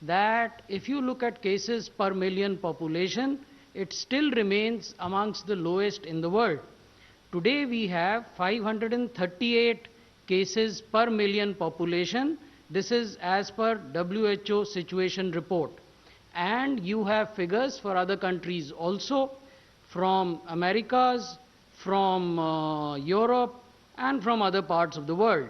that if you look at cases per million population, it still remains amongst the lowest in the world. Today we have 538 cases per million population. This is as per WHO situation report. And you have figures for other countries also, from Americas, from Europe, and from other parts of the world.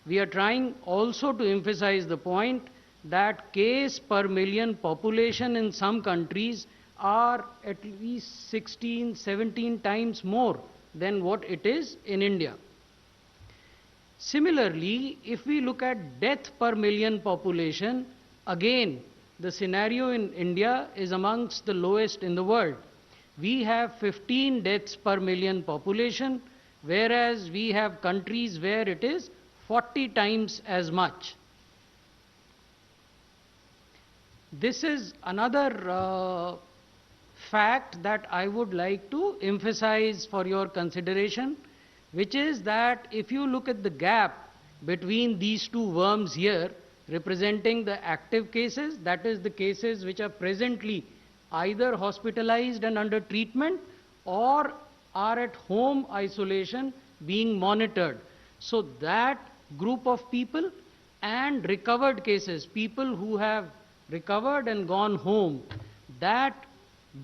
We are trying also to emphasize the point that case per million population in some countries are at least 16, 17 times more than what it is in India. Similarly, if we look at death per million population, again, the scenario in India is amongst the lowest in the world. We have 15 deaths per million population, whereas we have countries where it is 40 times as much. This is another fact that I would like to emphasize for your consideration, which is that if you look at the gap between these two worms here, representing the active cases, that is the cases which are presently either hospitalized and under treatment or are at home isolation being monitored. So that group of people and recovered cases, people who have recovered and gone home, that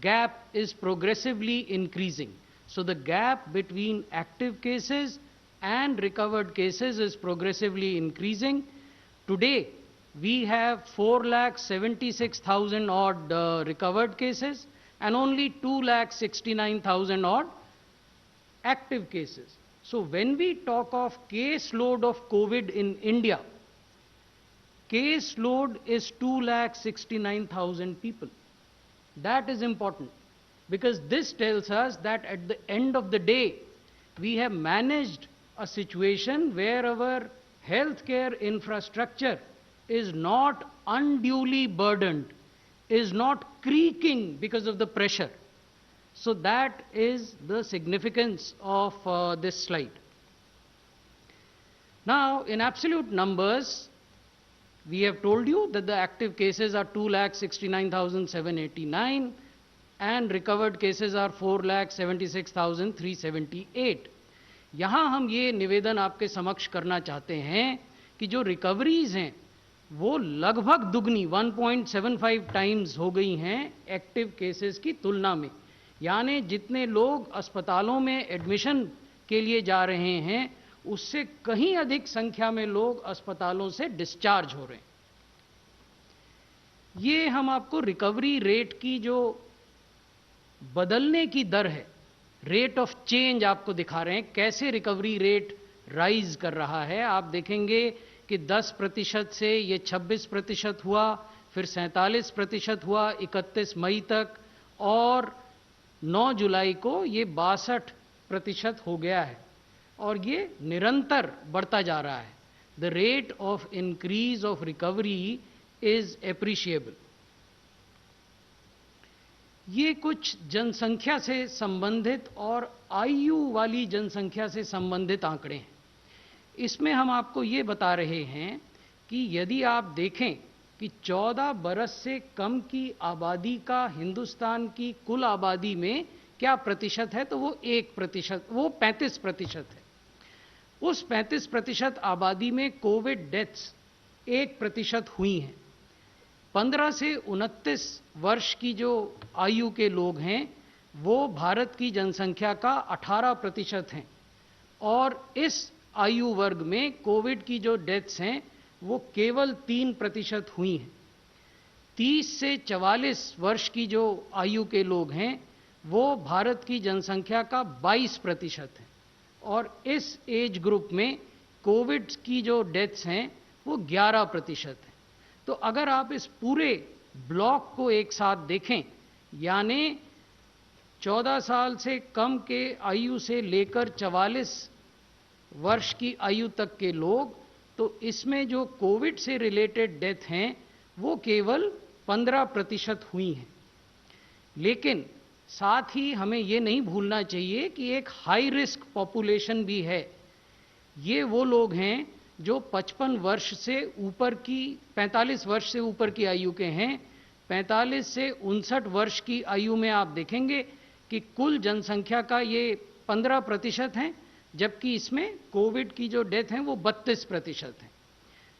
gap is progressively increasing. So the gap between active cases and recovered cases is progressively increasing. Today, we have 4,76,000 odd recovered cases and only 2,69,000 odd active cases. So when we talk of caseload of COVID in India, caseload is 2,69,000 people. That is important, because this tells us that at the end of the day, we have managed a situation where our healthcare infrastructure is not unduly burdened, is not creaking because of the pressure. So that is the significance of this slide. Now, in absolute numbers, we have told you that the active cases are 2,69,789 and recovered cases are 4,76,378. यहाँ हम ये निवेदन आपके समक्ष करना चाहते हैं कि जो रिकवरीज हैं वो लगभग दुगनी 1.75 टाइम्स हो गई हैं एक्टिव केसेस की तुलना में। यानी जितने लोग अस्पतालों में एडमिशन के लिए जा रहे हैं उससे कहीं अधिक संख्या में लोग अस्पतालों से डिस्चार्ज हो रहे हैं। ये हम आपको रिकवरी रेट की जो बदलने की दर है, रेट ऑफ चेंज आपको दिखा रहे हैं, कैसे रिकवरी रेट राइज कर रहा है। आप देखेंगे कि 10% से ये 26% हुआ, फिर 47% हुआ 31 मई तक, और 9 जुलाई को ये 62% हो गया है और ये निरंतर बढ़ता जा रहा है। The rate of increase of recovery is appreciable. ये कुछ जनसंख्या से संबंधित और आयु वाली जनसंख्या से संबंधित आंकड़े हैं। इसमें हम आपको ये बता रहे हैं कि यदि आप देखें कि 14 बरस से कम की आबादी का हिंदुस्तान की कुल आबादी में क्या प्रतिशत है, तो वो 1%, वो 35% है। उस 35% आबादी में कोविड डेथ्स 1% हुई हैं। 15 से 29 वर्ष की जो आयु के लोग हैं वो भारत की जनसंख्या का 18% हैं, और इस आयु वर्ग में कोविड की जो डेथ्स हैं वो केवल 3% हुई हैं। 30 से 44 वर्ष की जो आयु के लोग हैं वो भारत की जनसंख्या का 22% है, और इस एज ग्रुप में कोविड की जो डेथ्स हैं वो 11% है। तो अगर आप इस पूरे ब्लॉक को एक साथ देखें, यानी 14 साल से कम के आयु से लेकर 44 वर्ष की आयु तक के लोग, तो इसमें जो कोविड से रिलेटेड डेथ हैं वो केवल 15% हुई हैं। लेकिन साथ ही हमें ये नहीं भूलना चाहिए कि एक हाई रिस्क पॉपुलेशन भी है। ये वो लोग हैं जो 55 वर्ष से ऊपर की 45 वर्ष से ऊपर की आयु के हैं, 45 से 59 वर्ष की आयु में आप देखेंगे कि कुल जनसंख्या का ये 15% है, जबकि इसमें कोविड की जो डेथ है वो 32% है।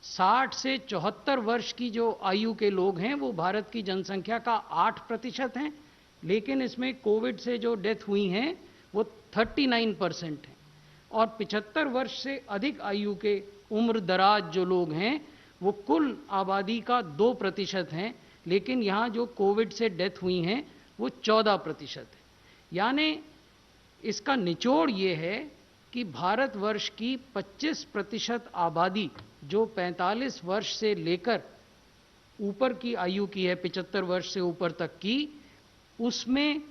60 से 74 वर्ष की जो आयु के लोग हैं वो भारत की जनसंख्या का 8% हैं, लेकिन इसमें कोविड से जो डेथ हुई हैं वो 39% है। और 75 वर्ष से अधिक आयु के उम्र दराज जो लोग हैं वो कुल आबादी का 2% हैं, लेकिन यहाँ जो कोविड से डेथ हुई हैं वो 14% है। यानी इसका निचोड़ ये है कि भारतवर्ष की 25% आबादी जो 45 वर्ष से लेकर ऊपर की आयु की है, 75 वर्ष से ऊपर तक की, उसमें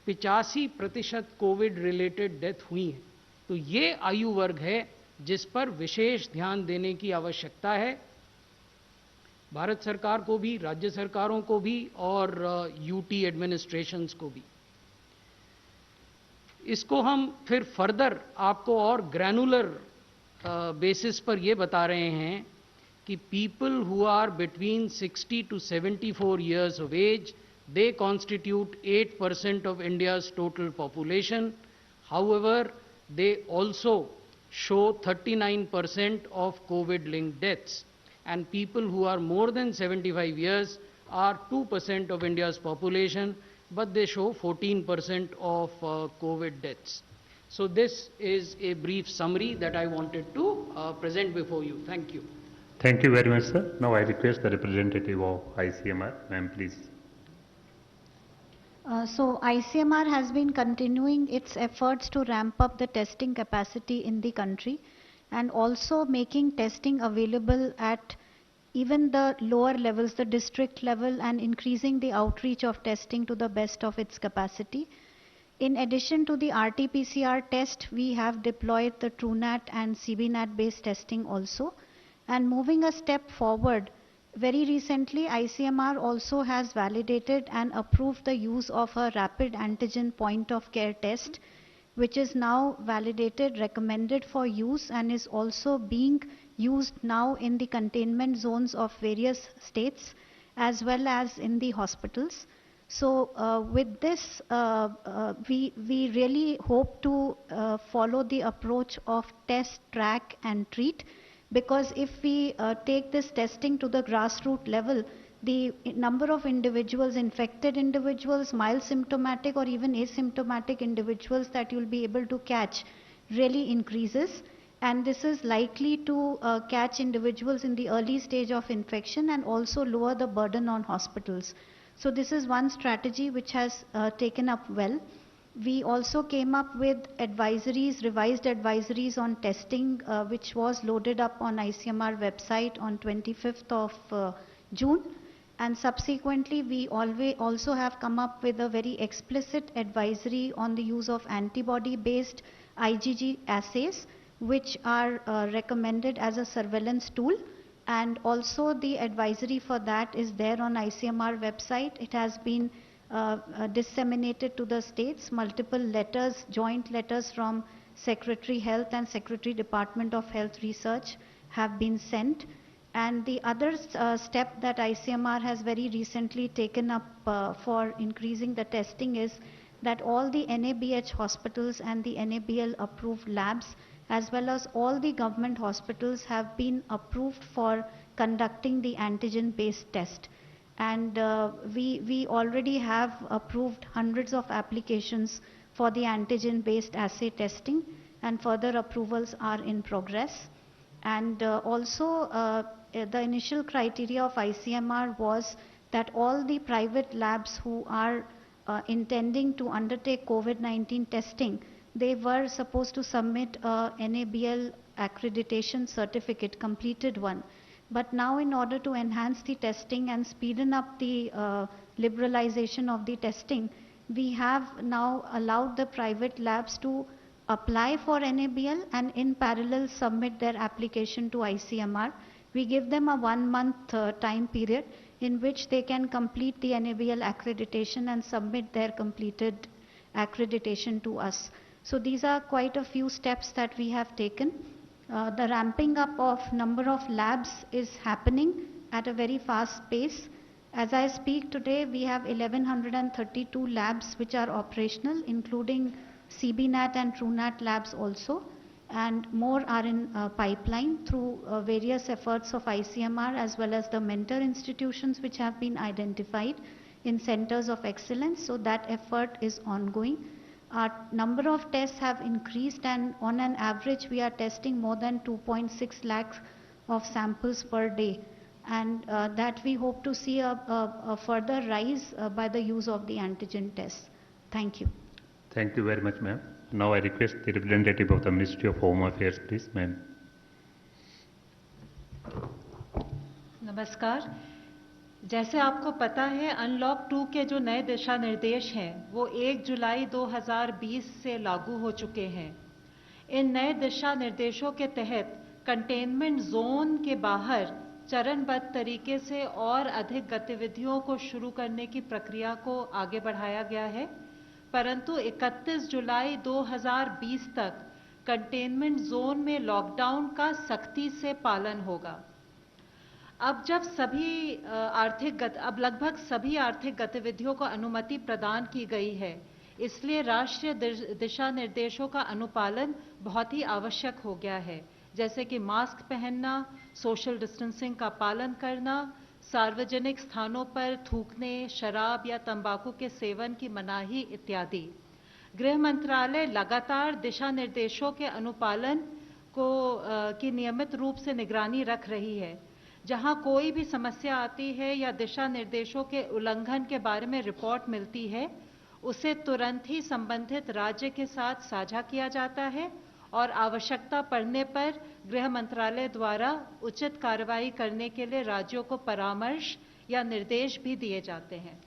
85% कोविड रिलेटेड डेथ हुई है। तो ये आयु वर्ग है जिस पर विशेष ध्यान देने की आवश्यकता है, भारत सरकार को भी, राज्य सरकारों को भी और यूटी एडमिनिस्ट्रेशंस को भी। इसको हम फिर फर्दर आपको और ग्रैनुलर बेसिस पर ये बता रहे हैं कि people who are between 60 to 74 years of age, they constitute 8% of India's total population. However, they also show 39% of COVID-linked deaths. And people who are more than 75 years are 2% of India's population, but they show 14% of COVID deaths. So this is a brief summary that I wanted to present before you. Thank you. Thank you very much, sir. Now I request the representative of ICMR, ma'am, please. So ICMR has been continuing its efforts to ramp up the testing capacity in the country and also making testing available at even the lower levels, the district level, and increasing the outreach of testing to the best of its capacity. In addition to the RT-PCR test, we have deployed the TrueNat and CBNat based testing also. And moving a step forward, very recently ICMR also has validated and approved the use of a rapid antigen point of care test, which is now validated, recommended for use, and is also being used now in the containment zones of various states as well as in the hospitals. So with this, we really hope to follow the approach of test, track and treat, because if we take this testing to the grassroots level, the number of individuals, infected individuals, mild symptomatic or even asymptomatic individuals that you'll be able to catch really increases. And this is likely to catch individuals in the early stage of infection and also lower the burden on hospitals. So this is one strategy which has taken up well. We also came up with advisories, revised advisories on testing, which was loaded up on ICMR website on 25th of June. And subsequently, we also have come up with a very explicit advisory on the use of antibody-based IgG assays, which are recommended as a surveillance tool. And also the advisory for that is there on ICMR website. It has been disseminated to the states. Multiple letters, joint letters from Secretary Health and Secretary Department of Health Research have been sent. And the other step that ICMR has very recently taken up for increasing the testing is that all the NABH hospitals and the NABL approved labs, as well as all the government hospitals, have been approved for conducting the antigen based test. And we already have approved hundreds of applications for the antigen based assay testing, and further approvals are in progress. And also the initial criteria of ICMR was that all the private labs who are intending to undertake COVID-19 testing, they were supposed to submit a NABL accreditation certificate, completed one. But now, in order to enhance the testing and speeden up the liberalization of the testing, we have now allowed the private labs to apply for NABL and in parallel submit their application to ICMR. We give them a 1 month time period in which they can complete the NABL accreditation and submit their completed accreditation to us. So these are quite a few steps that we have taken. The ramping up of number of labs is happening at a very fast pace. As I speak today, we have 1132 labs which are operational, including CBNAT and TrueNAT labs also, and more are in pipeline through various efforts of ICMR as well as the mentor institutions which have been identified in centers of excellence. So that effort is ongoing. Our number of tests have increased, and on an average we are testing more than 2.6 lakhs of samples per day, and that we hope to see a further rise by the use of the antigen tests. Thank you. Thank you very much, ma'am. Now I request the representative of the Ministry of Home Affairs, please, ma'am. नमस्कार। जैसे आपको पता है, unlock 2 के जो नए दिशा निर्देश हैं वो 1 जुलाई 2020 से लागू हो चुके हैं। इन नए दिशा निर्देशों के तहत कंटेनमेंट जोन के बाहर चरणबद्ध तरीके से और अधिक गतिविधियों को शुरू करने की प्रक्रिया को आगे बढ़ाया गया है, परंतु 31 जुलाई 2020 तक कंटेनमेंट जोन में लॉकडाउन का सख्ती से पालन होगा। अब लगभग सभी आर्थिक गतिविधियों को अनुमति प्रदान की गई है, इसलिए राष्ट्रीय दिशा निर्देशों का अनुपालन बहुत ही आवश्यक हो गया है, जैसे कि मास्क पहनना, सोशल डिस्टेंसिंग का पालन करना, सार्वजनिक स्थानों पर थूकने, शराब या तंबाकू के सेवन की मनाही इत्यादि। गृह मंत्रालय लगातार दिशा निर्देशों के अनुपालन की नियमित रूप से निगरानी रख रही है। जहां कोई भी समस्या आती है या दिशा निर्देशों के उल्लंघन के बारे में रिपोर्ट मिलती है, उसे तुरंत ही संबंधित राज्य के साथ साझा किया जाता है और आवश्यकता पड़ने पर गृह मंत्रालय द्वारा उचित कार्रवाई करने के लिए राज्यों को परामर्श या निर्देश भी दिए जाते हैं।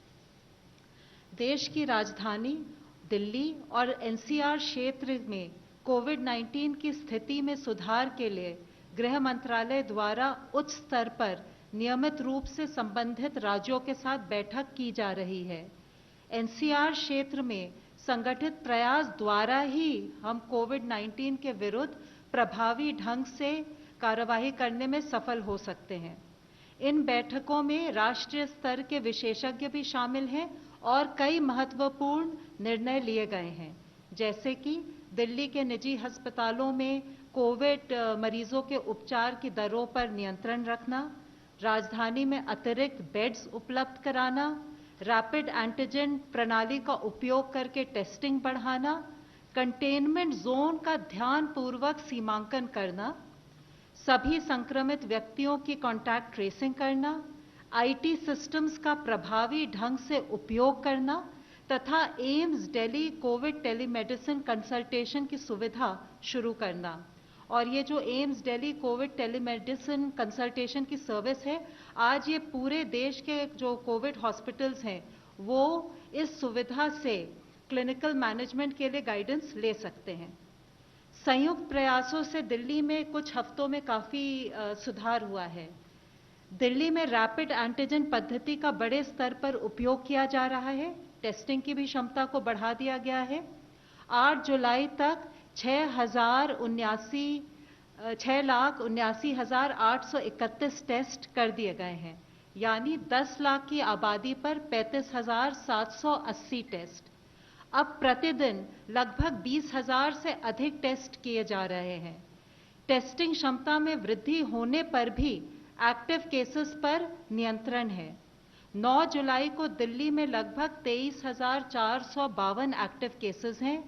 देश की राजधानी दिल्ली और एनसीआर क्षेत्र में कोविड-19 की स्थिति में सुधार के लिए गृह मंत्रालय द्वारा उच्च स्तर पर नियमित रूप से संबंधित राज्यों के साथ बैठक की जा रही है। एनसीआर क्षेत्र में संगठित प्रयास द्वारा ही हम कोविड-19 के विरुद्ध प्रभावी ढंग से कार्यवाही करने में सफल हो सकते हैं। इन बैठकों में राष्ट्रीय स्तर के विशेषज्ञ भी शामिल हैं और कई महत्वपूर्ण निर्णय लिए गए हैं, जैसे कि दिल्ली के निजी अस्पतालों में कोविड मरीजों के उपचार की दरों पर नियंत्रण रखना, राजधानी में अतिरिक्त बेड्स उपलब्ध कराना, रैपिड एंटीजन प्रणाली का उपयोग करके टेस्टिंग बढ़ाना, कंटेनमेंट जोन का ध्यानपूर्वक सीमांकन करना, सभी संक्रमित व्यक्तियों की कॉन्टैक्ट ट्रेसिंग करना, आईटी सिस्टम्स का प्रभावी ढंग से उपयोग करना तथा AIIMS Delhi Covid telemedicine consultation की सुविधा शुरू करना। और ये जो AIIMS Delhi Covid telemedicine consultation की सर्विस है, आज ये पूरे देश के जो कोविड हॉस्पिटल्स हैं वो इस सुविधा से क्लिनिकल मैनेजमेंट के लिए गाइडेंस ले सकते हैं। संयुक्त प्रयासों से दिल्ली में कुछ हफ्तों में काफ़ी सुधार हुआ है। दिल्ली में रैपिड एंटीजन पद्धति का बड़े स्तर पर उपयोग किया जा रहा है, टेस्टिंग की भी क्षमता को बढ़ा दिया गया है। 8 जुलाई तक 6,79,831 टेस्ट कर दिए गए हैं, यानी 10 लाख की आबादी पर 35,780 टेस्ट। अब प्रतिदिन लगभग 20,000 से अधिक टेस्ट किए जा रहे हैं। टेस्टिंग क्षमता में वृद्धि होने पर भी एक्टिव केसेस पर नियंत्रण है। 9 जुलाई को दिल्ली में लगभग 23,452 एक्टिव केसेस हैं।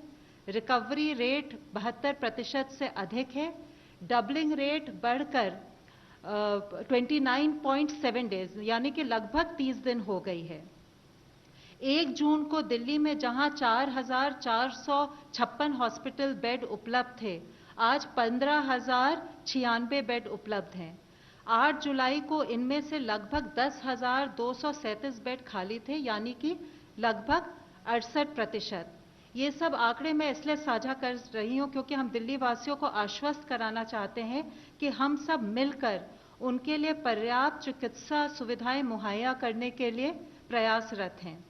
रिकवरी रेट 72% से अधिक है। डबलिंग रेट बढ़कर 29.7 डेज यानी कि लगभग 30 दिन हो गई है। 1 जून को दिल्ली में जहां 4,456 हॉस्पिटल बेड उपलब्ध थे, आज 15,096 बेड उपलब्ध हैं। 8 जुलाई को इनमें से लगभग 10,237 बेड खाली थे, यानी कि लगभग 68%। ये सब आंकड़े मैं इसलिए साझा कर रही हूँ क्योंकि हम दिल्ली वासियों को आश्वस्त कराना चाहते हैं कि हम सब मिलकर उनके लिए पर्याप्त चिकित्सा सुविधाएं मुहैया करने के लिए प्रयासरत हैं।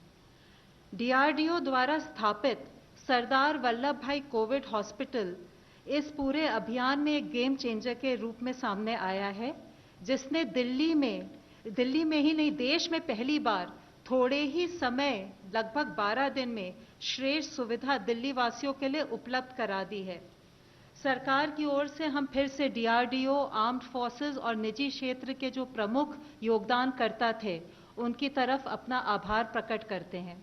डीआरडीओ द्वारा स्थापित सरदार वल्लभ भाई कोविड हॉस्पिटल इस पूरे अभियान में एक गेम चेंजर के रूप में सामने आया है, जिसने दिल्ली में ही नहीं देश में पहली बार थोड़े ही समय लगभग 12 दिन में श्रेष्ठ सुविधा दिल्ली वासियों के लिए उपलब्ध करा दी है। सरकार की ओर से हम फिर से डीआरडीओ, आर्म्ड फोर्सेस और निजी क्षेत्र के जो प्रमुख योगदानकर्ता थे उनकी तरफ अपना आभार प्रकट करते हैं।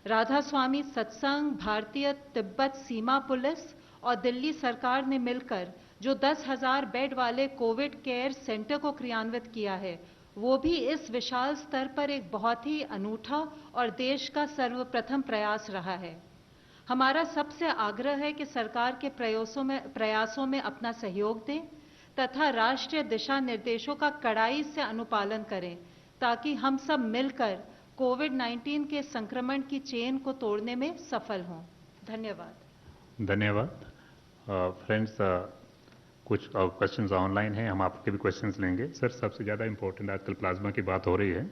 राधा स्वामी सत्संग, भारतीय तिब्बत सीमा पुलिस और दिल्ली सरकार ने मिलकर जो 10,000 बेड वाले कोविड केयर सेंटर को क्रियान्वित किया है, वो भी इस विशाल स्तर पर एक बहुत ही अनूठा और देश का सर्वप्रथम प्रयास रहा है। हमारा सबसे आग्रह है कि सरकार के प्रयासों में अपना सहयोग दें तथा राष्ट्रीय दिशा निर्देशों का कड़ाई से अनुपालन करें, ताकि हम सब मिलकर कोविड-19 के संक्रमण की चेन को तोड़ने में सफल हों। धन्यवाद। धन्यवाद। फ्रेंड्स, कुछ क्वेश्चंस ऑनलाइन हैं, हम आपके भी क्वेश्चंस लेंगे। सर, सबसे ज़्यादा इम्पोर्टेंट आजकल प्लाज्मा की बात हो रही है।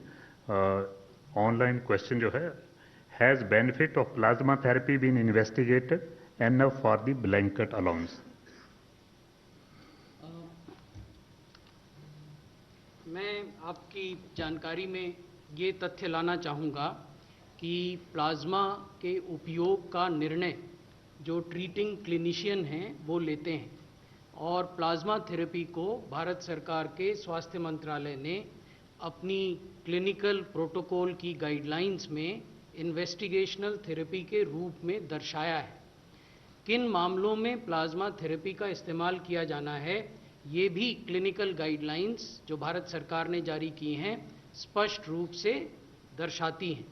ऑनलाइन क्वेश्चन जो है, has benefit of plasma therapy been investigated enough for the blanket allowance? मैं आपकी जानकारी में ये तथ्य लाना चाहूँगा कि प्लाज्मा के उपयोग का निर्णय जो ट्रीटिंग क्लिनिशियन हैं वो लेते हैं, और प्लाज्मा थेरेपी को भारत सरकार के स्वास्थ्य मंत्रालय ने अपनी क्लिनिकल प्रोटोकॉल की गाइडलाइंस में इन्वेस्टिगेशनल थेरेपी के रूप में दर्शाया है। किन मामलों में प्लाज्मा थेरेपी का इस्तेमाल किया जाना है, ये भी क्लिनिकल गाइडलाइंस जो भारत सरकार ने जारी की हैं स्पष्ट रूप से दर्शाती हैं।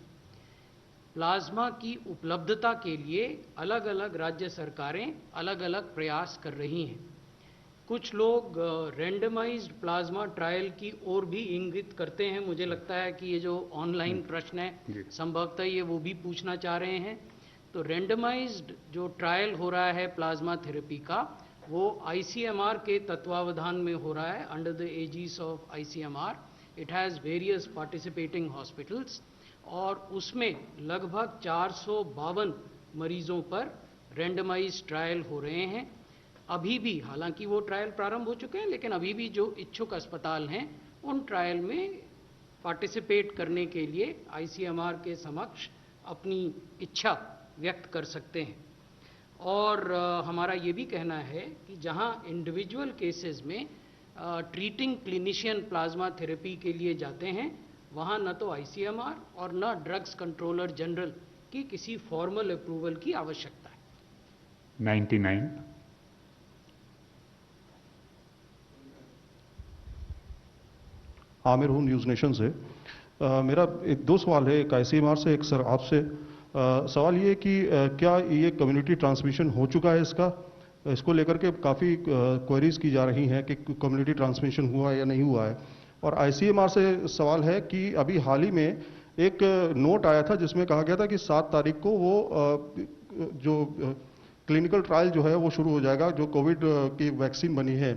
प्लाज्मा की उपलब्धता के लिए अलग अलग राज्य सरकारें अलग अलग प्रयास कर रही हैं। कुछ लोग रैंडमाइज्ड प्लाज्मा ट्रायल की ओर भी इंगित करते हैं। मुझे लगता है कि ये जो ऑनलाइन प्रश्न है संभवतः ये वो भी पूछना चाह रहे हैं। तो रैंडमाइज्ड जो ट्रायल हो रहा है प्लाज्मा थेरेपी का, वो ICMR के तत्वावधान में हो रहा है, under the aegis of ICMR। It has various participating hospitals, और उसमें लगभग 452 मरीजों पर रैंडमाइज ट्रायल हो रहे हैं। अभी भी, हालांकि वो ट्रायल प्रारंभ हो चुके हैं, लेकिन अभी भी जो इच्छुक अस्पताल हैं उन ट्रायल में पार्टिसिपेट करने के लिए ICMR के समक्ष अपनी इच्छा व्यक्त कर सकते हैं। और हमारा ये भी कहना है कि जहां इंडिविजुअल केसेस में ट्रीटिंग क्लिनिशियन प्लाज्मा थेरेपी के लिए जाते हैं, वहां न तो ICMR और न ड्रग्स कंट्रोलर जनरल की किसी फॉर्मल अप्रूवल की आवश्यकता है। 99। आमिर हूँ, न्यूज़ नेशन से। मेरा दो सवाल है, एक ICMR से, एक सर आपसे। सवाल ये कि क्या ये कम्युनिटी ट्रांसमिशन हो चुका है? इसको लेकर के काफ़ी क्वेरीज की जा रही हैं कि कम्युनिटी ट्रांसमिशन हुआ है या नहीं हुआ है। और ICMR से सवाल है कि अभी हाल ही में एक नोट आया था जिसमें कहा गया था कि 7 तारीख को वो जो क्लिनिकल ट्रायल जो है वो शुरू हो जाएगा, जो कोविड की वैक्सीन बनी है,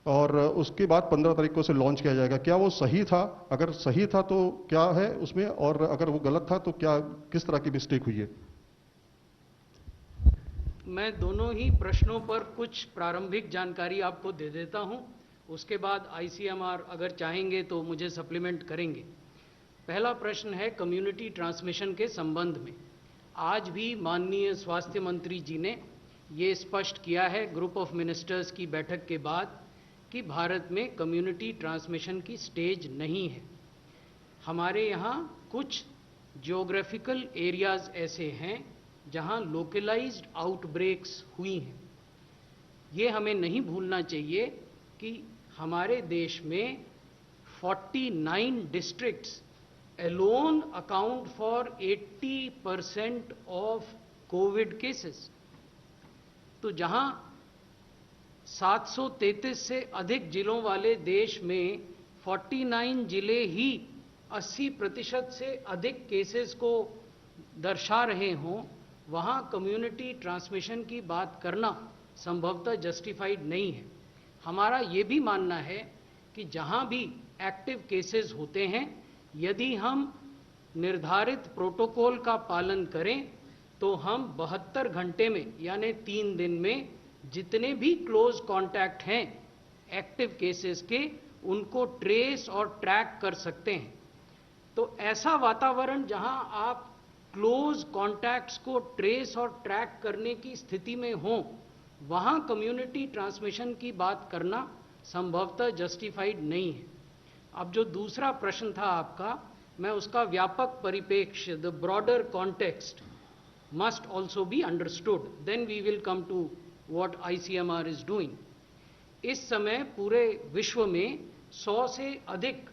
और उसके बाद 15 तारीख को से लॉन्च किया जाएगा। क्या वो सही था? अगर सही था तो क्या है उसमें, और अगर वो गलत था तो क्या, किस तरह की मिस्टेक हुई है? मैं दोनों ही प्रश्नों पर कुछ प्रारंभिक जानकारी आपको दे देता हूं, उसके बाद ICMR अगर चाहेंगे तो मुझे सप्लीमेंट करेंगे। पहला प्रश्न है कम्युनिटी ट्रांसमिशन के संबंध में। आज भी माननीय स्वास्थ्य मंत्री जी ने ये स्पष्ट किया है ग्रुप ऑफ मिनिस्टर्स की बैठक के बाद कि भारत में कम्युनिटी ट्रांसमिशन की स्टेज नहीं है। हमारे यहाँ कुछ जियोग्राफिकल एरियाज ऐसे हैं जहाँ लोकलाइज्ड आउटब्रेक्स हुई हैं। ये हमें नहीं भूलना चाहिए कि हमारे देश में 49 districts alone account for 80% of Covid cases. तो जहां 733 से अधिक जिलों वाले देश में 49 जिले ही 80% से अधिक केसेस को दर्शा रहे हों, वहां कम्युनिटी ट्रांसमिशन की बात करना संभवतः जस्टिफाइड नहीं है। हमारा ये भी मानना है कि जहां भी एक्टिव केसेस होते हैं, यदि हम निर्धारित प्रोटोकॉल का पालन करें तो हम 72 घंटे में, यानी 3 दिन में जितने भी क्लोज कांटेक्ट हैं एक्टिव केसेस के, उनको ट्रेस और ट्रैक कर सकते हैं। तो ऐसा वातावरण जहां आप क्लोज कॉन्टैक्ट्स को ट्रेस और ट्रैक करने की स्थिति में हो, वहां कम्युनिटी ट्रांसमिशन की बात करना संभवतः जस्टिफाइड नहीं है। अब जो दूसरा प्रश्न था आपका, मैं उसका व्यापक परिप्रेक्ष्य, the broader context must also be understood, then we will come to what ICMR is doing. इस समय पूरे विश्व में 100 से अधिक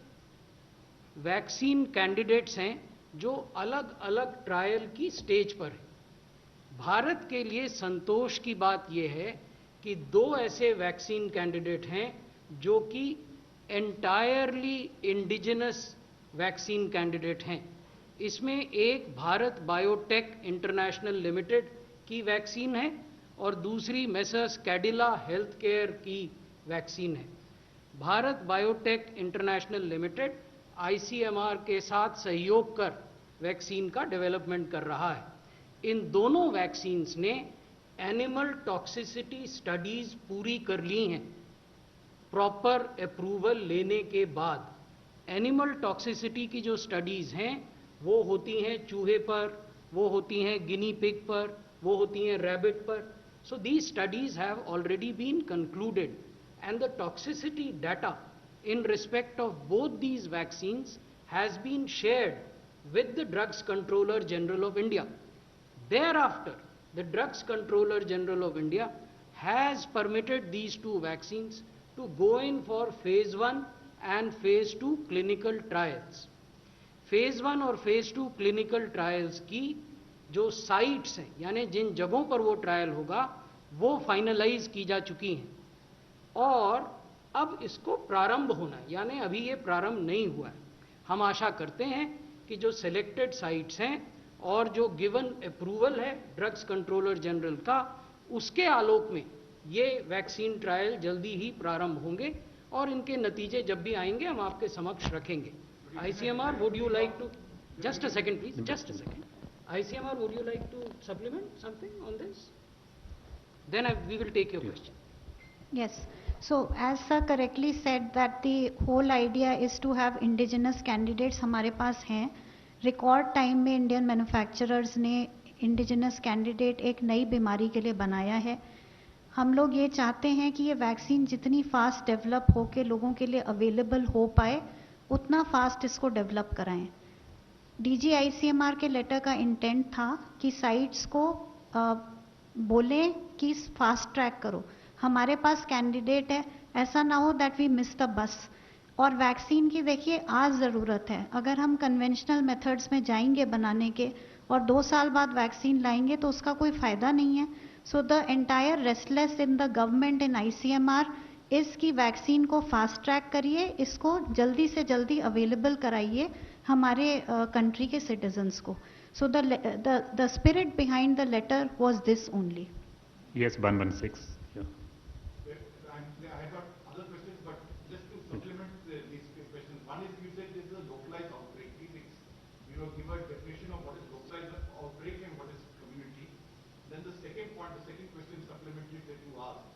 वैक्सीन कैंडिडेट्स हैं जो अलग अलग ट्रायल की स्टेज पर हैं। भारत के लिए संतोष की बात यह है कि 2 ऐसे वैक्सीन कैंडिडेट हैं जो कि एंटायरली इंडिजिनस वैक्सीन कैंडिडेट हैं। इसमें एक भारत बायोटेक इंटरनेशनल लिमिटेड की वैक्सीन है और दूसरी मेसर्स कैडिला हेल्थ केयर की वैक्सीन है। Bharat biotech international limited ICMR के साथ सहयोग कर वैक्सीन का डेवलपमेंट कर रहा है। इन दोनों वैक्सीन्स ने एनिमल टॉक्सिसिटी स्टडीज पूरी कर ली हैं प्रॉपर अप्रूवल लेने के बाद। एनिमल टॉक्सिसिटी की जो स्टडीज हैं वो होती हैं चूहे पर, वो होती हैं गिनी पिग पर, वो होती हैं रैबिट पर। So these studies have already been concluded and the toxicity data in respect of both these vaccines has been shared with the Drugs Controller General of India. Thereafter, the Drugs Controller General of India has permitted these 2 vaccines to go in for phase 1 and phase 2 clinical trials. phase 1 और phase 2 clinical trials की जो sites हैं, यानी जिन जगहों पर वो trial होगा, वो फाइनलाइज की जा चुकी हैं और अब इसको प्रारंभ होना है, यानी अभी ये प्रारंभ नहीं हुआ है। हम आशा करते हैं कि जो सिलेक्टेड साइट्स हैं और जो गिवन अप्रूवल है ड्रग्स कंट्रोलर जनरल का, उसके आलोक में ये वैक्सीन ट्रायल जल्दी ही प्रारंभ होंगे और इनके नतीजे जब भी आएंगे हम आपके समक्ष रखेंगे। ICMR, would you like to just a second please, just a second. ICMR, would you like to supplement something on this? Then we will take your question. Yes. So, as sir correctly said that the whole idea is to have indigenous candidates हमारे पास हैं। Record time में Indian manufacturers ने indigenous candidate एक नई बीमारी के लिए बनाया है। हम लोग ये चाहते हैं कि ये वैक्सीन जितनी फास्ट डेवलप हो के लोगों के लिए अवेलेबल हो पाए, उतना फास्ट इसको डेवलप कराएं। DGICMR के लेटर का इंटेंट था कि साइट्स को बोलें कि फास्ट ट्रैक करो। हमारे पास कैंडिडेट है, ऐसा ना हो that we miss the bus. और वैक्सीन की देखिए आज ज़रूरत है। अगर हम कन्वेंशनल मेथड्स में जाएंगे बनाने के और 2 साल बाद वैक्सीन लाएंगे तो उसका कोई फ़ायदा नहीं है। So the entire restless in the government in ICMR इसकी वैक्सीन को फास्ट ट्रैक करिए, इसको जल्दी से जल्दी अवेलेबल कराइए हमारे कंट्री के सिटीजन्स को। So the spirit behind the letter was this only. Yes, 116. Yeah. I got other questions, but just to supplement these questions. One is, you said this is a localized outbreak. Please, give a definition of what is localized outbreak and what is community. Then the second point, the second question supplementary that you asked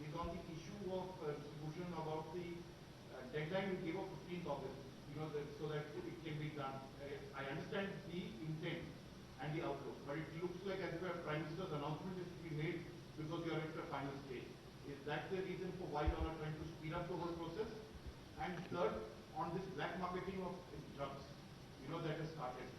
is on the issue of distribution about the deadline you gave of 15th August, so that it can be done. I understand the intent and the outlook, but it looks like as if a Prime Minister's announcement is to be made because you are at the final stage. Is that the reason for why you are trying to speed up the whole process? And third, on this black marketing of drugs, that has started.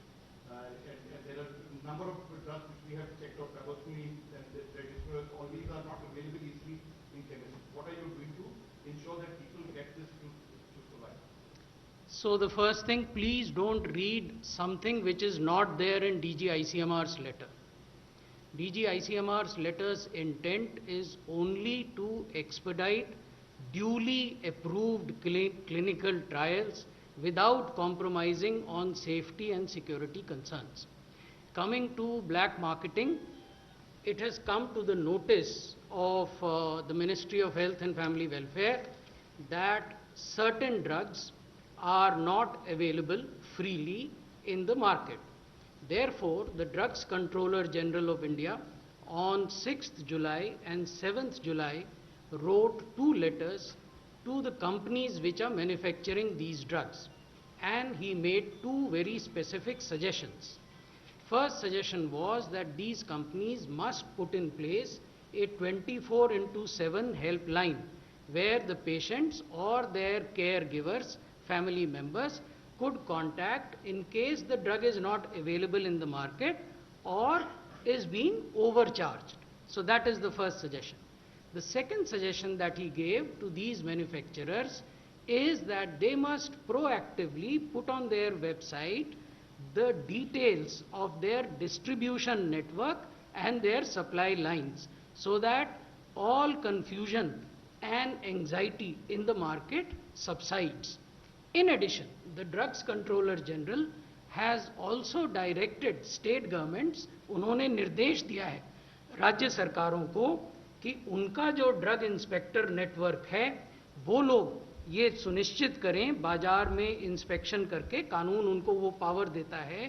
And there are a number of drugs which we have checked out, Pavotine and Redismus, all these are not available easily in chemistry. What are you doing to ensure that people get this to survive? So the first thing, please don't read something which is not there in DGICMR's letter. DGICMR's letter's intent is only to expedite duly approved clinical trials without compromising on safety and security concerns. Coming to black marketing, it has come to the notice of the Ministry of Health and Family Welfare that certain drugs are not available freely in the market. Therefore, the Drugs Controller General of India on 6th July and 7th July wrote 2 letters to the companies which are manufacturing these drugs, and he made 2 very specific suggestions. First suggestion was that these companies must put in place a 24/7 helpline where the patients or their caregivers, family members, could contact in case the drug is not available in the market or is being overcharged. So that is the first suggestion. The second suggestion that he gave to these manufacturers is that they must proactively put on their website the details of their distribution network and their supply lines, so that all confusion and anxiety in the market subsides. In addition, the Drugs Controller General has also directed state governments, उन्होंने निर्देश दिया है राज्य सरकारों को कि उनका जो ड्रग इंस्पेक्टर नेटवर्क है वो लोग ये सुनिश्चित करें, बाजार में इंस्पेक्शन करके, कानून उनको वो पावर देता है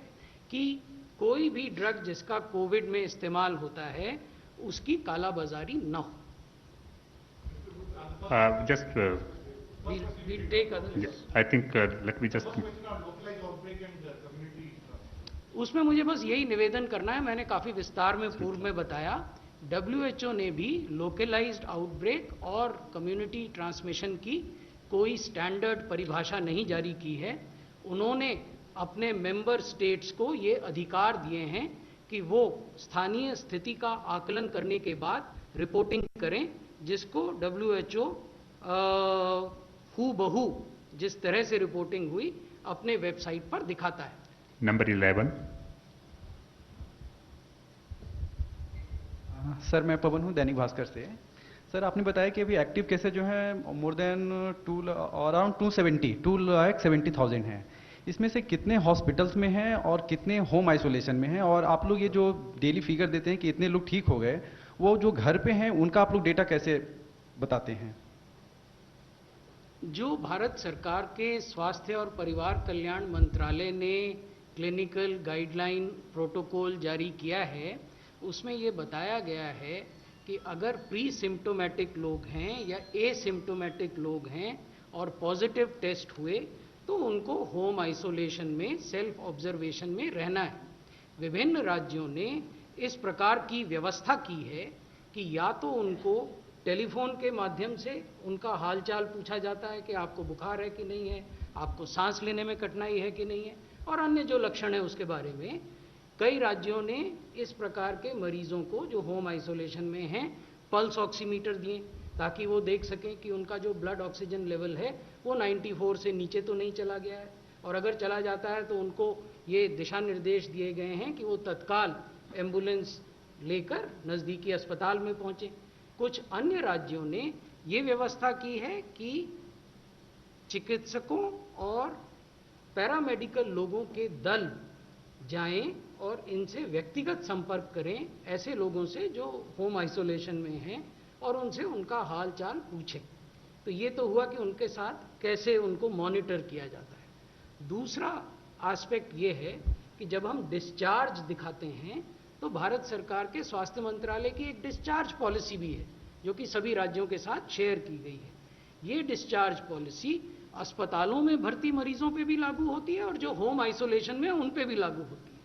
कि कोई भी ड्रग जिसका कोविड में इस्तेमाल होता है उसकी कालाबाजारी न हो. We'll take others. I think let me just. उसमें मुझे बस यही निवेदन करना है, मैंने काफी विस्तार में पूर्व में बताया, WHO ने भी लोकलाइज्ड आउटब्रेक और कम्युनिटी ट्रांसमिशन की कोई स्टैंडर्ड परिभाषा नहीं जारी की है. उन्होंने अपने मेंबर स्टेट्स को ये अधिकार दिए हैं कि वो स्थानीय स्थिति का आकलन करने के बाद रिपोर्टिंग करें, जिसको WHO हूबहू जिस तरह से रिपोर्टिंग हुई अपने वेबसाइट पर दिखाता है. नंबर 11. सर मैं पवन हूँ दैनिक भास्कर से. सर आपने बताया कि अभी एक्टिव केसेज जो हैं मोर देन अराउंड 270,000 हैं. इसमें से कितने हॉस्पिटल्स में हैं और कितने होम आइसोलेशन में हैं, और आप लोग ये जो डेली फिगर देते हैं कि इतने लोग ठीक हो गए, वो जो घर पे हैं उनका आप लोग डेटा कैसे बताते हैं? जो भारत सरकार के स्वास्थ्य और परिवार कल्याण मंत्रालय ने क्लिनिकल गाइडलाइन प्रोटोकॉल जारी किया है, उसमें ये बताया गया है कि अगर प्री सिम्टोमेटिक लोग हैं या एसिम्टोमेटिक लोग हैं और पॉजिटिव टेस्ट हुए तो उनको होम आइसोलेशन में, सेल्फ ऑब्जर्वेशन में रहना है. विभिन्न राज्यों ने इस प्रकार की व्यवस्था की है कि या तो उनको टेलीफोन के माध्यम से उनका हालचाल पूछा जाता है कि आपको बुखार है कि नहीं है, आपको सांस लेने में कठिनाई है कि नहीं है, और अन्य जो लक्षण है उसके बारे में. कई राज्यों ने इस प्रकार के मरीजों को जो होम आइसोलेशन में हैं पल्स ऑक्सीमीटर दिए ताकि वो देख सकें कि उनका जो ब्लड ऑक्सीजन लेवल है वो 94 से नीचे तो नहीं चला गया है, और अगर चला जाता है तो उनको ये दिशा निर्देश दिए गए हैं कि वो तत्काल एम्बुलेंस लेकर नज़दीकी अस्पताल में पहुँचें. कुछ अन्य राज्यों ने ये व्यवस्था की है कि चिकित्सकों और पैरामेडिकल लोगों के दल जाएं और इनसे व्यक्तिगत संपर्क करें, ऐसे लोगों से जो होम आइसोलेशन में हैं, और उनसे उनका हाल चाल पूछें. तो ये तो हुआ कि उनके साथ कैसे उनको मॉनिटर किया जाता है. दूसरा एस्पेक्ट ये है कि जब हम डिस्चार्ज दिखाते हैं तो भारत सरकार के स्वास्थ्य मंत्रालय की एक डिस्चार्ज पॉलिसी भी है जो कि सभी राज्यों के साथ शेयर की गई है. ये डिस्चार्ज पॉलिसी अस्पतालों में भर्ती मरीजों पे भी लागू होती है और जो होम आइसोलेशन में उन पे भी लागू होती है.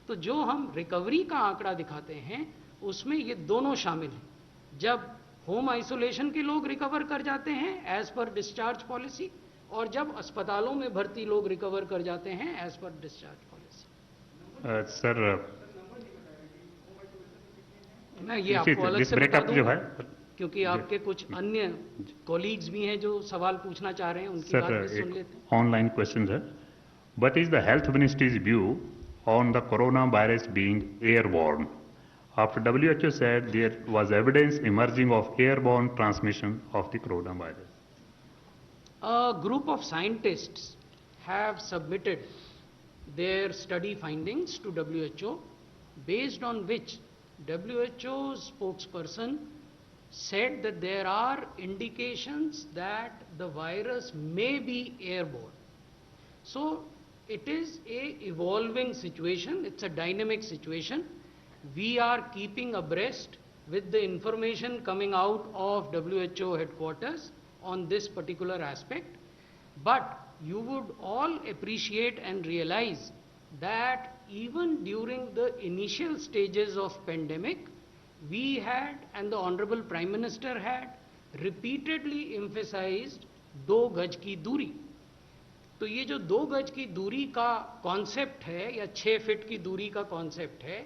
तो जो हम रिकवरी का आंकड़ा दिखाते हैं उसमें ये दोनों शामिल हैं. जब होम आइसोलेशन के लोग रिकवर कर जाते हैं एज पर डिस्चार्ज पॉलिसी, और जब अस्पतालों में भर्ती लोग रिकवर कर जाते हैं as per discharge policy. Sir मैं ये आपको अलग से बता दूं, जो है क्योंकि आपके कुछ अन्य कॉलीग्स भी हैं जो सवाल पूछना चाह रहे हैं, उनकी बात भी सुन लेते हैं. ऑनलाइन क्वेश्चन है, what is the health ministries view on the coronavirus being airborne? After WHO said there was evidence emerging of airborne transmission of the coronavirus. A group of scientists have submitted their study findings to WHO, based on which WHO's spokesperson said that there are indications that the virus may be airborne. So it is a evolving situation, it's a dynamic situation, we are keeping abreast with the information coming out of WHO headquarters on this particular aspect. But you would all appreciate and realize that even during the initial stages of pandemic, we had, and the Honorable Prime Minister had, repeatedly emphasized 2 गज की दूरी. तो ये जो 2 गज की दूरी का कॉन्सेप्ट है या 6 फीट की दूरी का कॉन्सेप्ट है,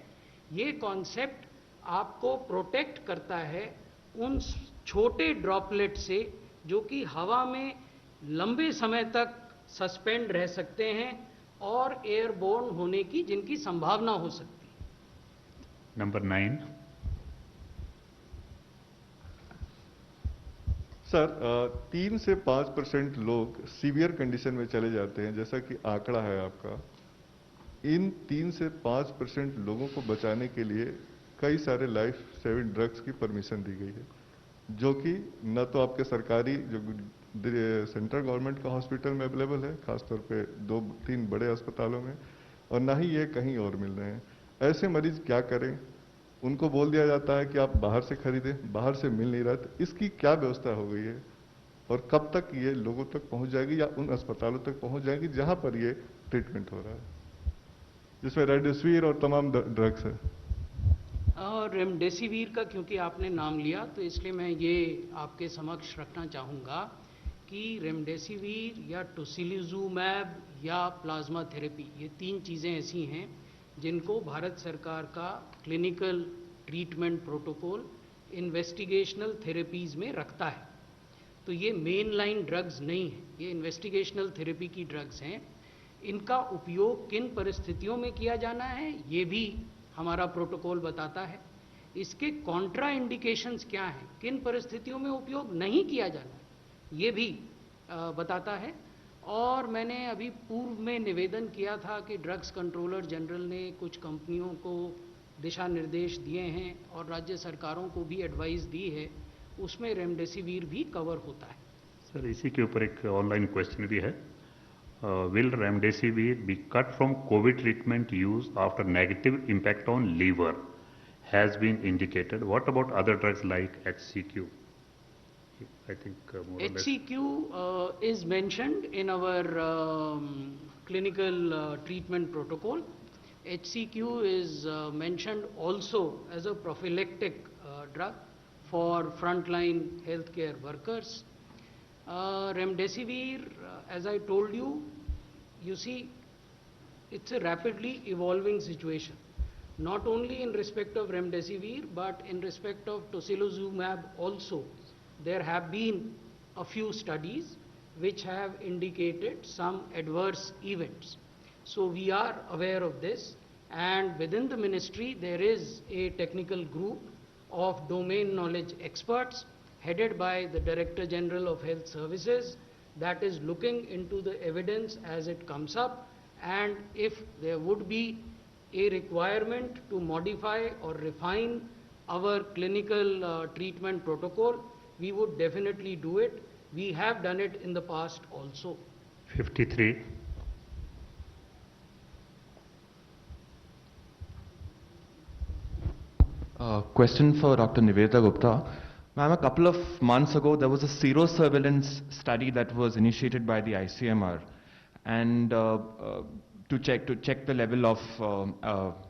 ये कॉन्सेप्ट आपको प्रोटेक्ट करता है उन छोटे ड्रॉपलेट से जो कि हवा में लंबे समय तक सस्पेंड रह सकते हैं और एयरबोर्न होने की जिनकी संभावना हो सकती है. नंबर 9. सर 3 से 5% लोग सीवियर कंडीशन में चले जाते हैं, जैसा कि आंकड़ा है आपका. इन 3 से 5% लोगों को बचाने के लिए कई सारे लाइफ सेविंग ड्रग्स की परमिशन दी गई है, जो कि न तो आपके सरकारी जो सेंट्रल गवर्नमेंट का हॉस्पिटल में अवेलेबल है, खासतौर पे 2-3 बड़े अस्पतालों में, और ना ही ये कहीं और मिल रहे हैं. ऐसे मरीज क्या करें? उनको बोल दिया जाता है कि आप बाहर से खरीदें, बाहर से मिल नहीं रहा. तो इसकी क्या व्यवस्था हो गई है और कब तक ये लोगों तक पहुंच जाएगी या उन अस्पतालों तक पहुंच जाएगी जहां पर ये ट्रीटमेंट हो रहा है, जिसमें रेमडेसिविर और तमाम ड्रग्स है? और रेमडेसिविर का क्योंकि आपने नाम लिया तो इसलिए मैं ये आपके समक्ष रखना चाहूँगा कि रेमडेसिविर या टोसिलिजुमैब या प्लाज्मा थेरेपी, ये 3 चीज़ें ऐसी हैं जिनको भारत सरकार का clinical treatment protocol investigational therapies में रखता है. तो ये मेन लाइन ड्रग्स नहीं है, ये इन्वेस्टिगेशनल थेरेपी की ड्रग्स हैं. इनका उपयोग किन परिस्थितियों में किया जाना है ये भी हमारा प्रोटोकॉल बताता है. इसके कॉन्ट्रा इंडिकेशंस क्या हैं, किन परिस्थितियों में उपयोग नहीं किया जाना है, ये भी बताता है. और मैंने अभी पूर्व में निवेदन किया था कि ड्रग्स कंट्रोलर जनरल ने कुछ कंपनियों को दिशा निर्देश दिए हैं और राज्य सरकारों को भी एडवाइस दी है, उसमें रेमडेसिविर भी कवर होता है. सर इसी के ऊपर एक ऑनलाइन क्वेश्चन भी है. Will remdesivir be cut from COVID treatment use after negative impact on liver has been indicated? What about other drugs like HCQ? I think more or less. HCQ is mentioned in our clinical treatment protocol. HCQ is mentioned also as a prophylactic drug for frontline healthcare workers. Remdesivir, as I told you, you see, it's a rapidly evolving situation. Not only in respect of Remdesivir, but in respect of tocilizumab also. There have been a few studies which have indicated some adverse events. So we are aware of this, and within the ministry there is a technical group of domain knowledge experts headed by the Director General of Health Services that is looking into the evidence as it comes up, and if there would be a requirement to modify or refine our clinical treatment protocol, we would definitely do it. We have done it in the past also. 53. Question for Dr. Nivedita Gupta. Ma'am, a couple of months ago, there was a serosurveillance study that was initiated by the ICMR, and to check the level of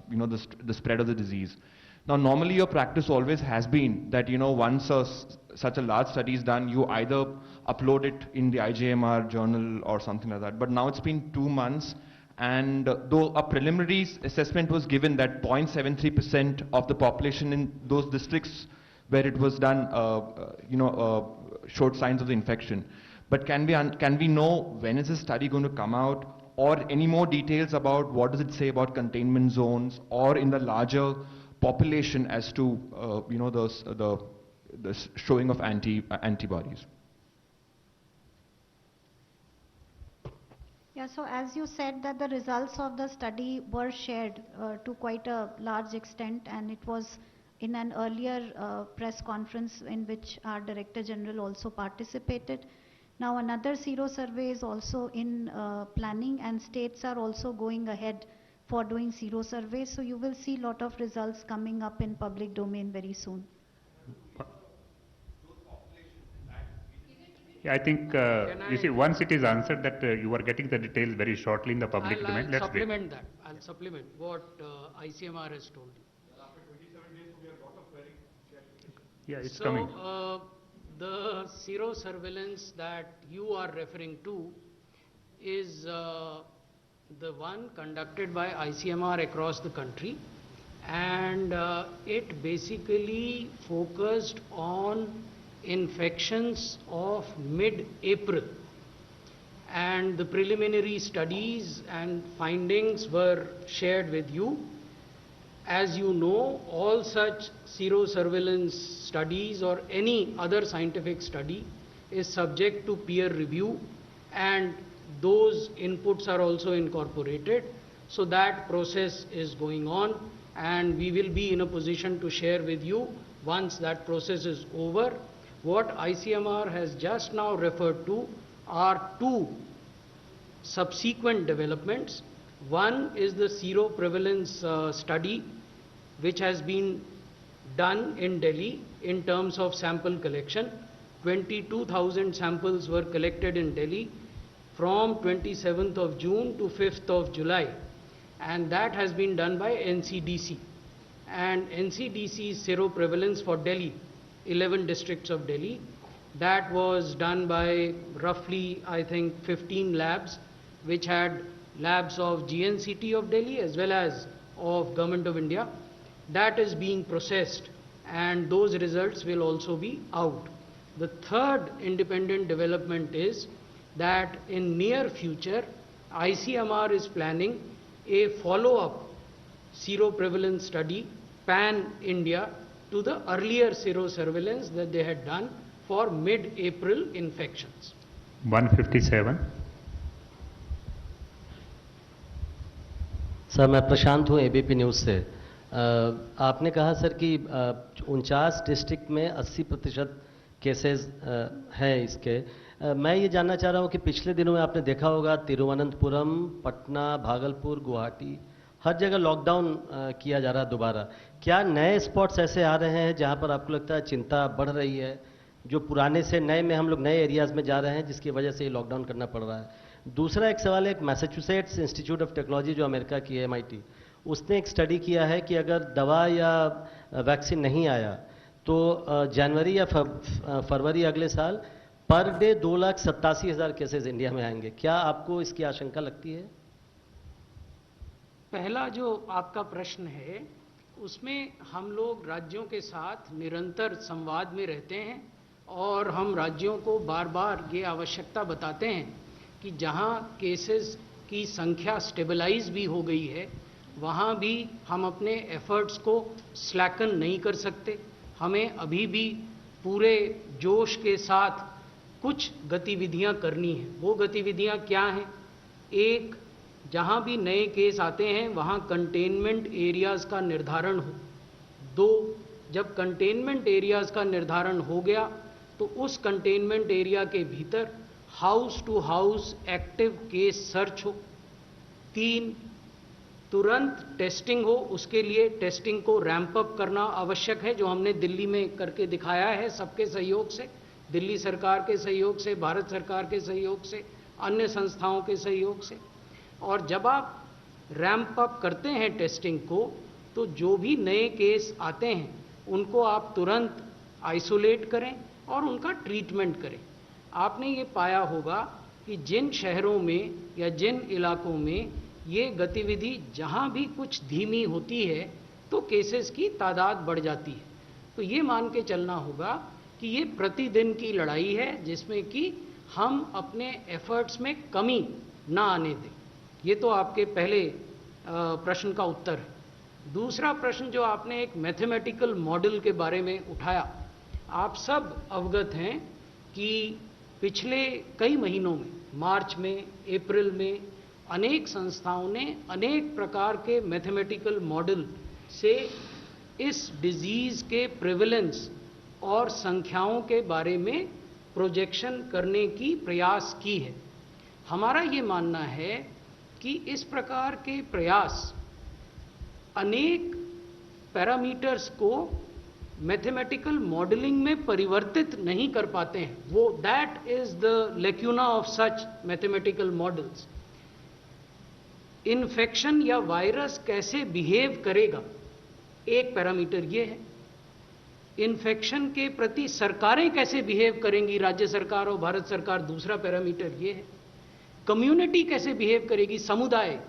the spread of the disease. Now, normally your practice always has been that, once such a large study is done, you either upload it in the IJMR journal or something like that. But now it's been 2 months, and though a preliminary assessment was given that 0.73% of the population in those districts where it was done, showed signs of the infection. But can we know when is this study going to come out, or any more details about what does it say about containment zones or in the larger population as to the showing of antibodies? Yeah, so as you said that the results of the study were shared to quite a large extent, and it was in an earlier press conference in which our Director General also participated. Now another sero survey is also in planning, and states are also going ahead for doing sero surveys. So you will see lot of results coming up in public domain very soon. Yeah, I think, you see, once it is answered that you are getting the details very shortly in the public domain, I'll let's wait. supplement that. I'll supplement what ICMR has told you. After 27 days, we have a lot of query. Yeah, it's So, coming. the sero surveillance that you are referring to is the one conducted by ICMR across the country, and it basically focused on infections of mid-April, and the preliminary studies and findings were shared with you. As you know, all such serosurveillance studies or any other scientific study is subject to peer review, and those inputs are also incorporated. So that process is going on, and we will be in a position to share with you once that process is over. What ICMR has just now referred to are two subsequent developments. One is the seroprevalence study, which has been done in Delhi in terms of sample collection. 22,000 samples were collected in Delhi from 27th of June to 5th of July, and that has been done by NCDC. And NCDC's seroprevalence for Delhi, 11 districts of Delhi, that was done by roughly, I think, 15 labs, which had labs of GNCT of Delhi as well as of Government of India. That is being processed, and those results will also be out. The third independent development is that in near future, ICMR is planning a follow-up seroprevalence study, pan-India, to the earlier serosurveillance that they had done for mid-April infections. 157. Sir, मैं प्रशांत हूँ ABP news से। आपने कहा sir कि 49 district में 80% cases हैं इसके। मैं ये जानना चाह रहा हूँ कि पिछले दिनों में आपने देखा होगा तिरुवनंतपुरम, पटना, भागलपुर, गुवाहाटी, हर जगह लॉकडाउन किया जा रहा है दोबारा। क्या नए स्पॉट्स ऐसे आ रहे हैं जहाँ पर आपको लगता है चिंता बढ़ रही है, जो पुराने से नए में हम लोग नए एरियाज़ में जा रहे हैं, जिसकी वजह से ये लॉकडाउन करना पड़ रहा है? दूसरा एक सवाल है, एक मैसेच्यूसेट्स इंस्टीट्यूट ऑफ टेक्नोलॉजी जो अमेरिका की है, MIT, उसने एक स्टडी किया है कि अगर दवा या वैक्सीन नहीं आया तो जनवरी या फरवरी अगले साल पर डे 2,87,000 केसेस इंडिया में आएंगे। क्या आपको इसकी आशंका लगती है? पहला जो आपका प्रश्न है, उसमें हम लोग राज्यों के साथ निरंतर संवाद में रहते हैं, और हम राज्यों को बार बार ये आवश्यकता बताते हैं कि जहां केसेस की संख्या स्टेबलाइज भी हो गई है, वहां भी हम अपने एफर्ट्स को स्लैकन नहीं कर सकते। हमें अभी भी पूरे जोश के साथ कुछ गतिविधियां करनी हैं। वो गतिविधियां क्या हैं? एक, जहां भी नए केस आते हैं वहां कंटेनमेंट एरियाज़ का निर्धारण हो। दो, जब कंटेनमेंट एरियाज़ का निर्धारण हो गया तो उस कंटेनमेंट एरिया के भीतर house to house active case search हो। तीन, तुरंत टेस्टिंग हो, उसके लिए टेस्टिंग को रैंप अप करना आवश्यक है, जो हमने दिल्ली में करके दिखाया है सबके सहयोग से, दिल्ली सरकार के सहयोग से, भारत सरकार के सहयोग से, अन्य संस्थाओं के सहयोग से। और जब आप रैंप अप करते हैं टेस्टिंग को, तो जो भी नए केस आते हैं उनको आप तुरंत आइसोलेट करें और उनका ट्रीटमेंट करें। आपने ये पाया होगा कि जिन शहरों में या जिन इलाकों में ये गतिविधि जहाँ भी कुछ धीमी होती है तो केसेस की तादाद बढ़ जाती है। तो ये मान के चलना होगा कि ये प्रतिदिन की लड़ाई है, जिसमें कि हम अपने एफर्ट्स में कमी ना आने दें। ये तो आपके पहले प्रश्न का उत्तर है। दूसरा प्रश्न जो आपने एक मैथमेटिकल मॉडल के बारे में उठाया, आप सब अवगत हैं कि पिछले कई महीनों में, मार्च में, अप्रैल में, अनेक संस्थाओं ने अनेक प्रकार के मैथमेटिकल मॉडल से इस डिजीज़ के प्रेवलेंस और संख्याओं के बारे में प्रोजेक्शन करने की प्रयास की है। हमारा ये मानना है कि इस प्रकार के प्रयास अनेक पैरामीटर्स को मैथमेटिकल मॉडलिंग में परिवर्तित नहीं कर पाते हैं। वो that is the lacuna of such mathematical models. Infection या वायरस कैसे बिहेव करेगा, एक पैरामीटर ये है। इन्फेक्शन के प्रति सरकारें कैसे बिहेव करेंगी, राज्य सरकार और भारत सरकार, दूसरा पैरामीटर ये है। कम्युनिटी कैसे बिहेव करेगी, समुदाय,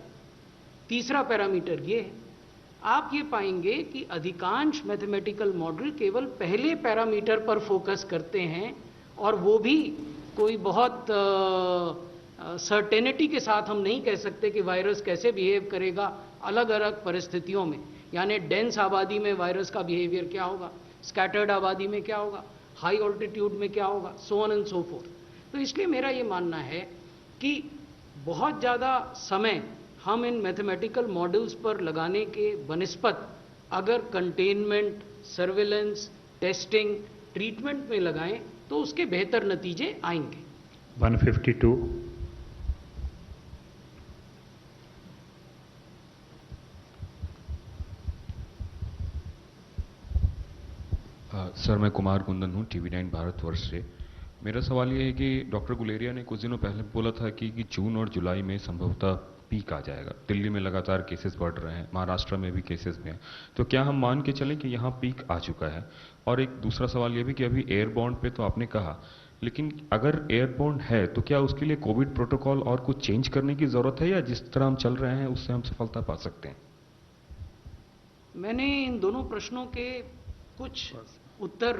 तीसरा पैरामीटर ये है। आप ये पाएंगे कि अधिकांश मैथमेटिकल मॉडल केवल पहले पैरामीटर पर फोकस करते हैं, और वो भी कोई बहुत सर्टेनिटी के साथ हम नहीं कह सकते कि वायरस कैसे बिहेव करेगा अलग अलग परिस्थितियों में। यानी डेंस आबादी में वायरस का बिहेवियर क्या होगा, स्कैटर्ड आबादी में क्या होगा, हाई ऑल्टीट्यूड में क्या होगा, so on and so fourth. तो इसलिए मेरा ये मानना है कि बहुत ज़्यादा समय हम इन मैथमेटिकल मॉडल्स पर लगाने के बनिस्पत अगर कंटेनमेंट, सर्विलेंस, टेस्टिंग, ट्रीटमेंट में लगाएं तो उसके बेहतर नतीजे आएंगे। 152। सर, मैं कुमार कुंदन हूँ, TV9 भारतवर्ष से। मेरा सवाल ये है कि डॉक्टर गुलेरिया ने कुछ दिनों पहले बोला था कि जून और जुलाई में संभवतः पीक आ जाएगा। दिल्ली में लगातार केसेस बढ़ रहे हैं, महाराष्ट्र में भी केसेस में हैं, तो क्या हम मान के चलें कि यहाँ पीक आ चुका है? और एक दूसरा सवाल ये भी कि अभी एयरबॉर्न पे तो आपने कहा, लेकिन अगर एयरबॉर्न है तो क्या उसके लिए कोविड प्रोटोकॉल और कुछ चेंज करने की ज़रूरत है, या जिस तरह हम चल रहे हैं उससे हम सफलता पा सकते हैं? मैंने इन दोनों प्रश्नों के कुछ उत्तर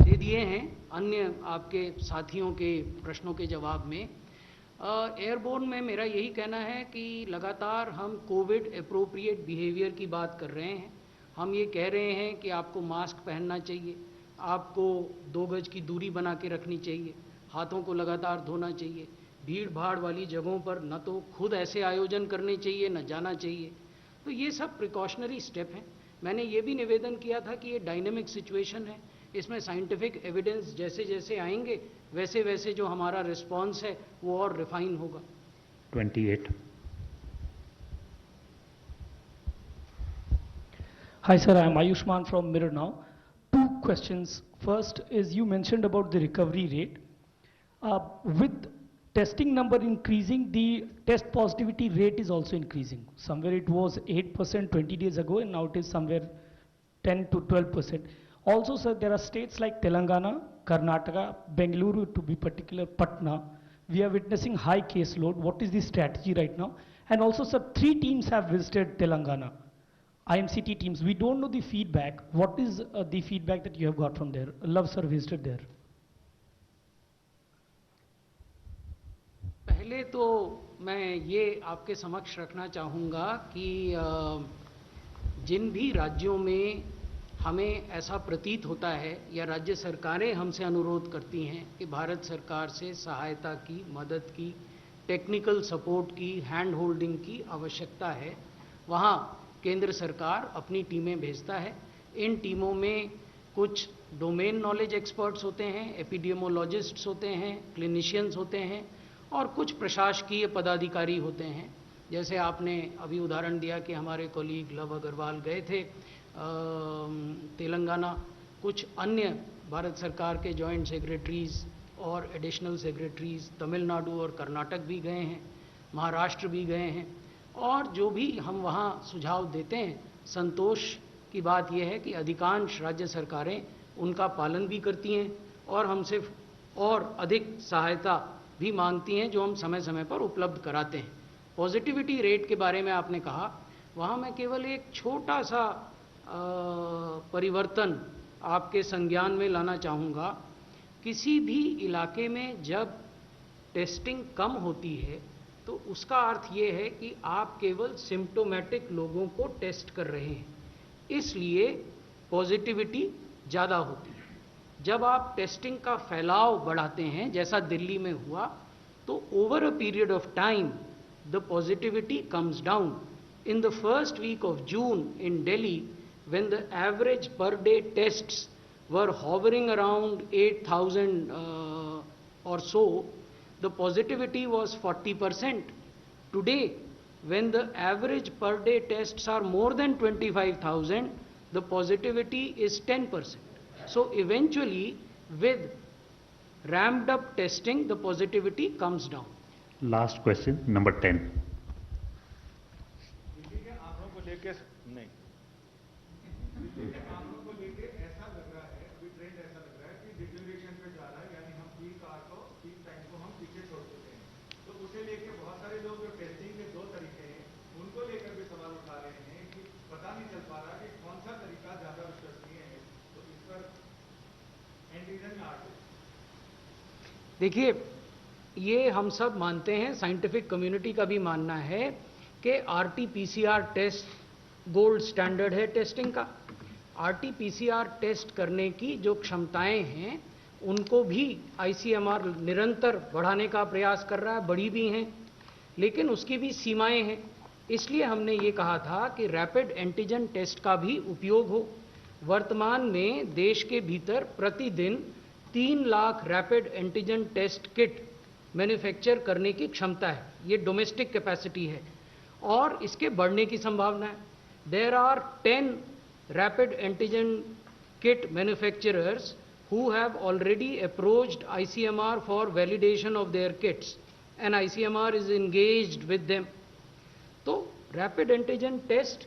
दे दिए हैं अन्य आपके साथियों के प्रश्नों के जवाब में। एयरबोर्न में मेरा यही कहना है कि लगातार हम कोविड एप्रोप्रिएट बिहेवियर की बात कर रहे हैं। हम ये कह रहे हैं कि आपको मास्क पहनना चाहिए, आपको 2 गज की दूरी बना के रखनी चाहिए, हाथों को लगातार धोना चाहिए, भीड़ भाड़ वाली जगहों पर न तो खुद ऐसे आयोजन करने चाहिए न जाना चाहिए। तो ये सब प्रिकॉशनरी स्टेप हैं। मैंने ये भी निवेदन किया था कि ये डायनेमिक सिचुएशन है, इसमें साइंटिफिक एविडेंस जैसे जैसे आएंगे वैसे वैसे जो हमारा रिस्पांस है वो और रिफाइन होगा। 28। Hi sir, I am Ayushman from Mirror Now. 2 questions. First is you mentioned about the recovery rate. With testing number increasing, the test positivity rate is also increasing. Somewhere it was 8% 20 days ago, and now it is somewhere 10 to 12%. Also, sir, there are states like Telangana, Karnataka, Bengaluru, to be particular, Patna. We are witnessing high case load. What is the strategy right now? And also, sir, 3 teams have visited Telangana, IMCT teams. We don't know the feedback. What is the feedback that you have got from there? Love, sir, visited there. पहले तो मैं ये आपके समक्ष रखना चाहूँगा कि जिन भी राज्यों में हमें ऐसा प्रतीत होता है या राज्य सरकारें हमसे अनुरोध करती हैं कि भारत सरकार से सहायता की, मदद की, टेक्निकल सपोर्ट की, हैंड होल्डिंग की आवश्यकता है, वहाँ केंद्र सरकार अपनी टीमें भेजता है। इन टीमों में कुछ डोमेन नॉलेज एक्सपर्ट्स होते हैं, एपिडेमियोलॉजिस्ट्स होते हैं, क्लिनिशियंस होते हैं, और कुछ प्रशासकीय पदाधिकारी होते हैं। जैसे आपने अभी उदाहरण दिया कि हमारे कॉलीग लव अग्रवाल गए थे तेलंगाना, कुछ अन्य भारत सरकार के जॉइंट सेक्रेटरीज़ और एडिशनल सेक्रेटरीज़ तमिलनाडु और कर्नाटक भी गए हैं, महाराष्ट्र भी गए हैं, और जो भी हम वहाँ सुझाव देते हैं, संतोष की बात यह है कि अधिकांश राज्य सरकारें उनका पालन भी करती हैं और हमसे और अधिक सहायता भी मांगती हैं जो हम समय समय पर उपलब्ध कराते हैं। पॉजिटिविटी रेट के बारे में आपने कहा, वहाँ मैं केवल एक छोटा सा परिवर्तन आपके संज्ञान में लाना चाहूँगा। किसी भी इलाके में जब टेस्टिंग कम होती है तो उसका अर्थ ये है कि आप केवल सिम्प्टोमेटिक लोगों को टेस्ट कर रहे हैं, इसलिए पॉजिटिविटी ज़्यादा होती है। जब आप टेस्टिंग का फैलाव बढ़ाते हैं, जैसा दिल्ली में हुआ, तो over a period of time the positivity comes down. In the first week of June in Delhi, when the average per day tests were hovering around 8,000 or so, the positivity was 40%. Today, when the average per day tests are more than 25,000, the positivity is 10%. So eventually, with ramped up testing, the positivity comes down. Last question, number 10. Delhi के आंकड़ों को लेके नहीं, दिल्ली के आंकड़ों को लेके ऐसा लग रहा है, अभी ट्रेंड ऐसा लग रहा है कि डिक्लेरेशन पे जा रहा है, यानी हम पीक टाइम को हम पीछे छोड़ चुके हैं। तो उसे लेके बहुत सारे लोग जो टेस्टिंग के दो तरीके हैं, उनको लेकर भी सवाल उठा रहे हैं कि पता नहीं चल पा रहा कि कौन सा तरीका ज्यादा विश्वसनीय है। तो इस पर एंटीजन में आते देखिए, ये हम सब मानते हैं, साइंटिफिक कम्युनिटी का भी मानना है कि RT-PCR टेस्ट गोल्ड स्टैंडर्ड है टेस्टिंग का। RT-PCR टेस्ट करने की जो क्षमताएं हैं, उनको भी ICMR निरंतर बढ़ाने का प्रयास कर रहा है, बढ़ी भी हैं, लेकिन उसकी भी सीमाएं हैं। इसलिए हमने ये कहा था कि रैपिड एंटीजन टेस्ट का भी उपयोग हो। वर्तमान में देश के भीतर प्रतिदिन 3 lakh rapid antigen test kit manufacture करने की क्षमता है। ये डोमेस्टिक कैपेसिटी है और इसके बढ़ने की संभावना है। There are 10 rapid antigen kit manufacturers who have already approached ICMR for validation of their kits, and ICMR is engaged with them. तो रैपिड एंटीजन टेस्ट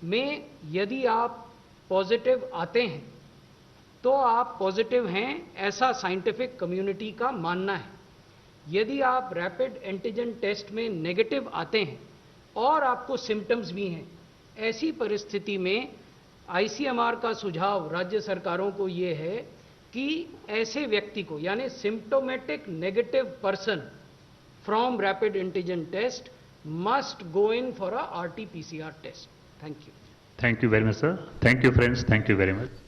में यदि आप पॉजिटिव आते हैं तो आप पॉजिटिव हैं, ऐसा साइंटिफिक कम्युनिटी का मानना है। यदि आप रैपिड एंटीजन टेस्ट में नेगेटिव आते हैं और आपको सिम्टम्स भी हैं, ऐसी परिस्थिति में ICMR का सुझाव राज्य सरकारों को ये है कि ऐसे व्यक्ति को, यानी symptomatic negative person from rapid antigen test must go in for a RT-PCR test. Thank you. Thank you very much, sir. Thank you, friends. Thank you very much.